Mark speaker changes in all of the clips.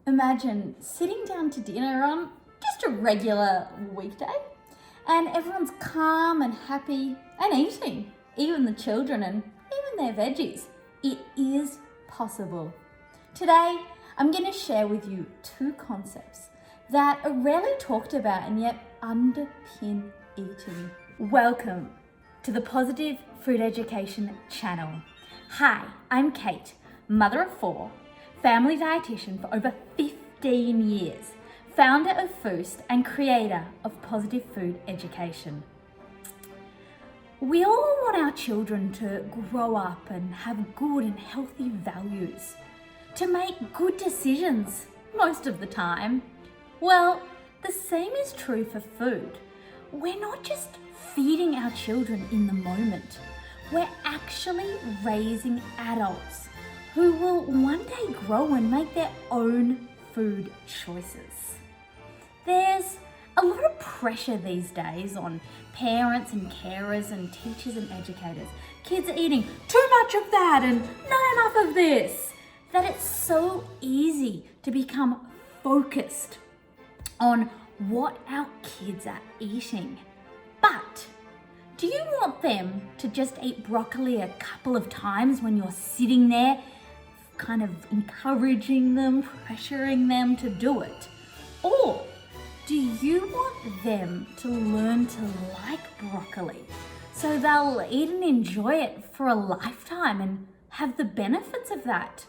Speaker 1: Imagine sitting down to dinner on just a regular weekday and everyone's calm and happy and eating, even the children and even their veggies. It is possible. Today, I'm going to share with you two concepts that are rarely talked about and yet underpin eating. Welcome to the Positive Food Education channel. Hi, I'm Kate, mother of four, family dietitian for over 15 years, founder of Foost and creator of Positive Food Education. We all want our children to grow up and have good and healthy values, to make good decisions most of the time. Well, the same is true for food. We're not just feeding our children in the moment. We're actually raising adults who will one day grow and make their own food choices. There's a lot of pressure these days on parents and carers and teachers and educators. Kids are eating too much of that and not enough of this, that it's so easy to become focused on what our kids are eating. But do you want them to just eat broccoli a couple of times when you're sitting there kind of encouraging them, pressuring them to do it? Or do you want them to learn to like broccoli so they'll eat and enjoy it for a lifetime and have the benefits of that?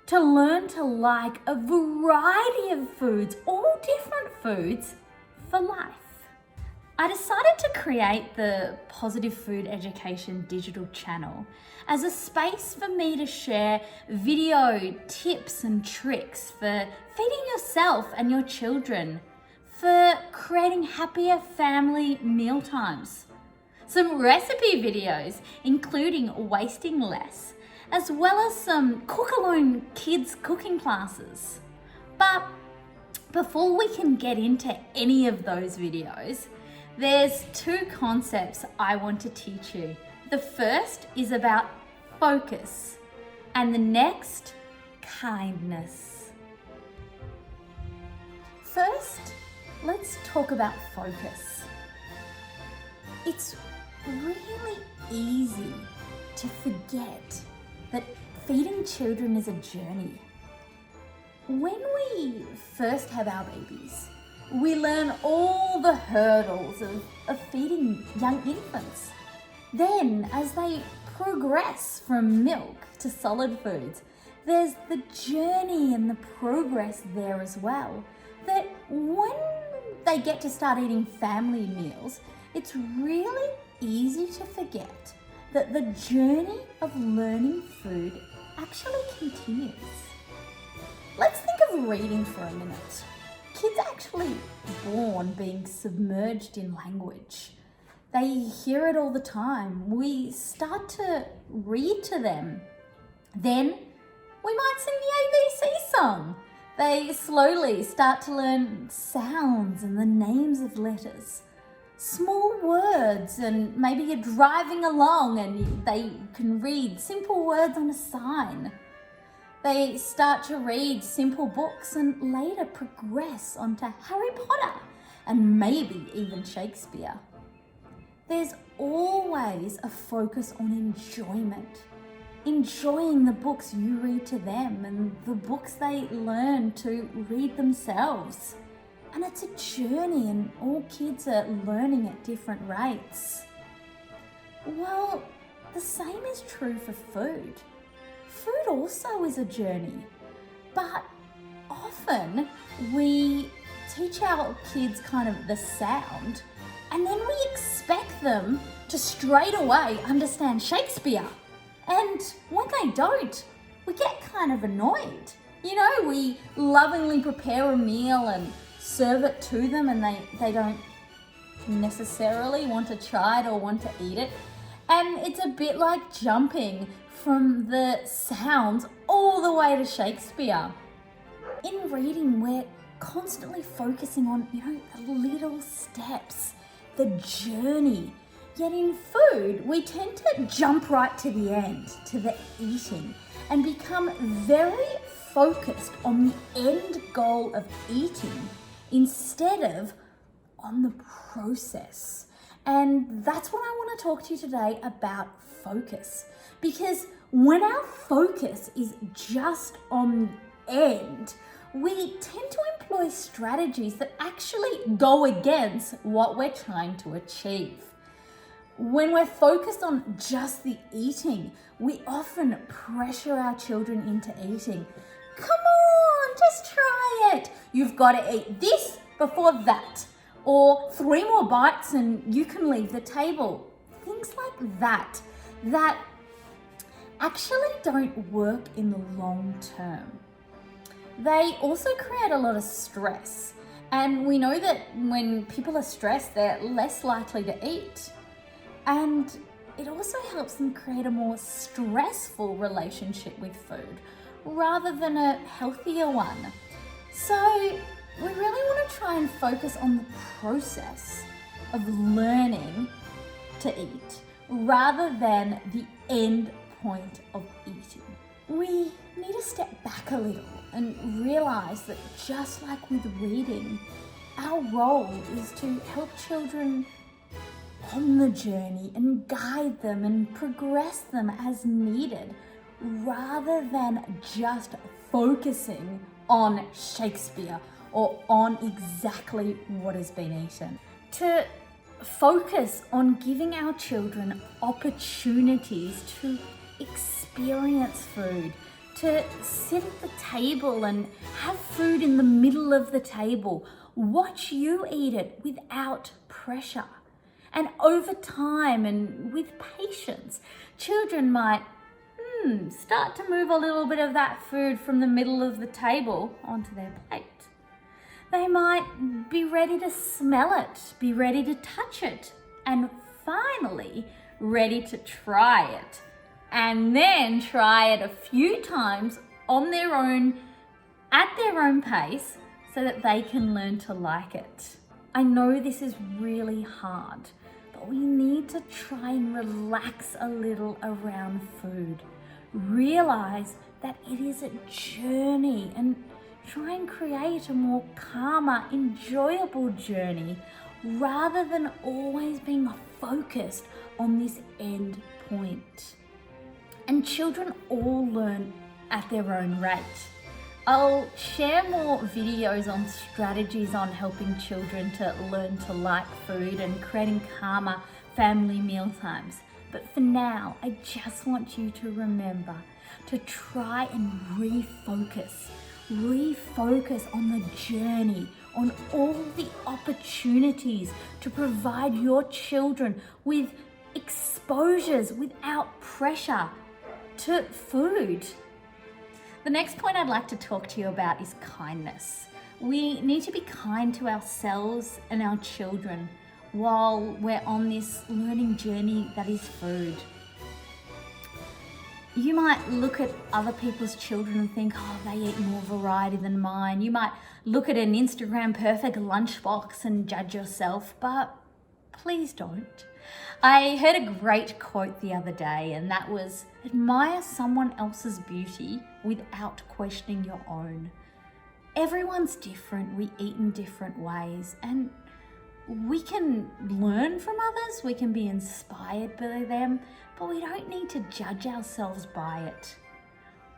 Speaker 1: To learn to like a variety of foods, all different foods, for life. I decided to create the Positive Food Education digital channel as a space for me to share video tips and tricks for feeding yourself and your children, for creating happier family mealtimes, some recipe videos including wasting less, as well as some cook-alone kids cooking classes. But before we can get into any of those videos, there's two concepts I want to teach you. The first is about focus, and the next, kindness. First, let's talk about focus. It's really easy to forget that feeding children is a journey. When we first have our babies, we learn all the hurdles of feeding young infants. Then, as they progress from milk to solid foods, there's the journey and the progress there as well. That when they get to start eating family meals, it's really easy to forget that the journey of learning food actually continues. Let's think of reading for a minute. Kids are actually born being submerged in language. They hear it all the time. We start to read to them. Then we might sing the ABC song. They slowly start to learn sounds and the names of letters, small words, and maybe you're driving along and they can read simple words on a sign. They start to read simple books and later progress onto Harry Potter and maybe even Shakespeare. There's always a focus on enjoyment, enjoying the books you read to them and the books they learn to read themselves. And it's a journey and all kids are learning at different rates. Well, the same is true for food. Food also is a journey, but often we teach our kids kind of the sound and then we expect them to straight away understand Shakespeare. And when they don't, we get kind of annoyed. You know, we lovingly prepare a meal and serve it to them and they don't necessarily want to try it or want to eat it. And it's a bit like jumping from the sounds all the way to Shakespeare. In reading, we're constantly focusing on, the little steps, the journey. Yet in food, we tend to jump right to the end, to the eating, and become very focused on the end goal of eating instead of on the process. And that's what I want to talk to you today about focus. Because when our focus is just on the end, we tend to employ strategies that actually go against what we're trying to achieve. When we're focused on just the eating, we often pressure our children into eating. Come on, just try it. You've got to eat this before that. Or 3 more bites and you can leave the table. Things like that actually don't work in the long term. They also create a lot of stress. And we know that when people are stressed, they're less likely to eat. And it also helps them create a more stressful relationship with food rather than a healthier one. So we really want to try and focus on the process of learning to eat rather than the end point of eating. We need to step back a little and realize that just like with reading, our role is to help children on the journey and guide them and progress them as needed rather than just focusing on Shakespeare or on exactly what has been eaten. To focus on giving our children opportunities to experience food, to sit at the table and have food in the middle of the table, watch you eat it without pressure. And over time and with patience, children might start to move a little bit of that food from the middle of the table onto their plate. They might be ready to smell it, be ready to touch it, and finally ready to try it. And then try it a few times on their own, at their own pace, so that they can learn to like it. I know this is really hard, but we need to try and relax a little around food. Realize that it is a journey and try and create a more calmer, enjoyable journey rather than always being focused on this end point. And children all learn at their own rate. I'll share more videos on strategies on helping children to learn to like food and creating calmer family meal times. But for now, I just want you to remember to try and refocus on the journey, on all the opportunities to provide your children with exposures without pressure to food. The next point I'd like to talk to you about is kindness. We need to be kind to ourselves and our children while we're on this learning journey that is food. You might look at other people's children and think, oh, they eat more variety than mine. You might look at an Instagram perfect lunchbox and judge yourself, but please don't. I heard a great quote the other day, and that was, admire someone else's beauty without questioning your own. Everyone's different, we eat in different ways, and we can learn from others, we can be inspired by them, but we don't need to judge ourselves by it.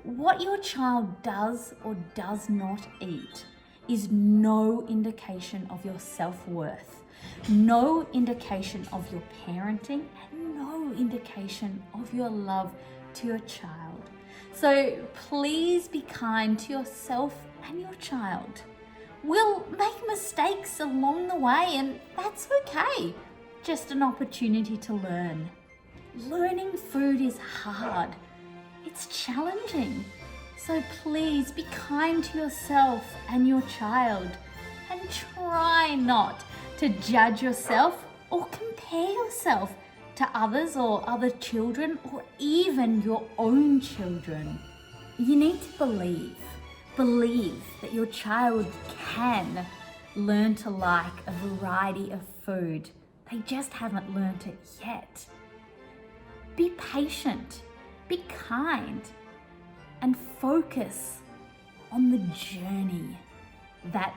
Speaker 1: What your child does or does not eat is no indication of your self-worth, no indication of your parenting, and no indication of your love to your child. So please be kind to yourself and your child. We'll make mistakes along the way, and that's okay. Just an opportunity to learn. Learning food is hard. It's challenging. So please be kind to yourself and your child, and try not to judge yourself or compare yourself to others or other children or even your own children. You need to believe that your child can learn to like a variety of food. They just haven't learned it yet. Be patient, be kind, and focus on the journey that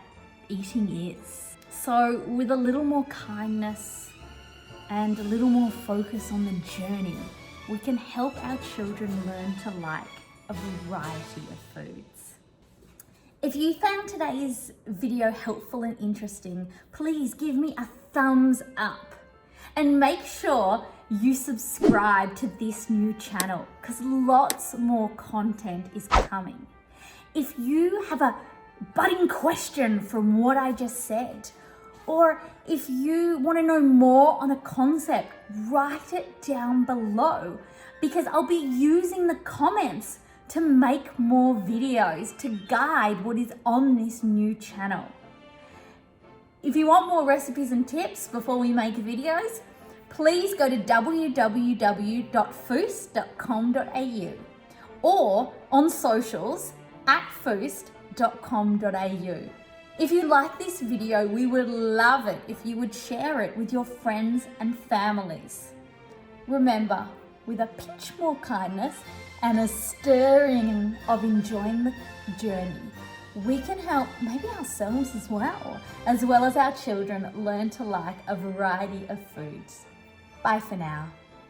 Speaker 1: eating is. So with a little more kindness and a little more focus on the journey, we can help our children learn to like a variety of foods. If you found today's video helpful and interesting, please give me a thumbs up and make sure you subscribe to this new channel because lots more content is coming. If you have a budding question from what I just said, or if you want to know more on a concept, write it down below because I'll be using the comments to make more videos to guide what is on this new channel. If you want more recipes and tips before we make videos, please go to www.foust.com.au or on socials @foust.com.au. If you like this video, we would love it if you would share it with your friends and families. Remember, with a pinch more kindness and a stirring of enjoying the journey, we can help maybe ourselves as well as our children learn to like a variety of foods. Bye for now.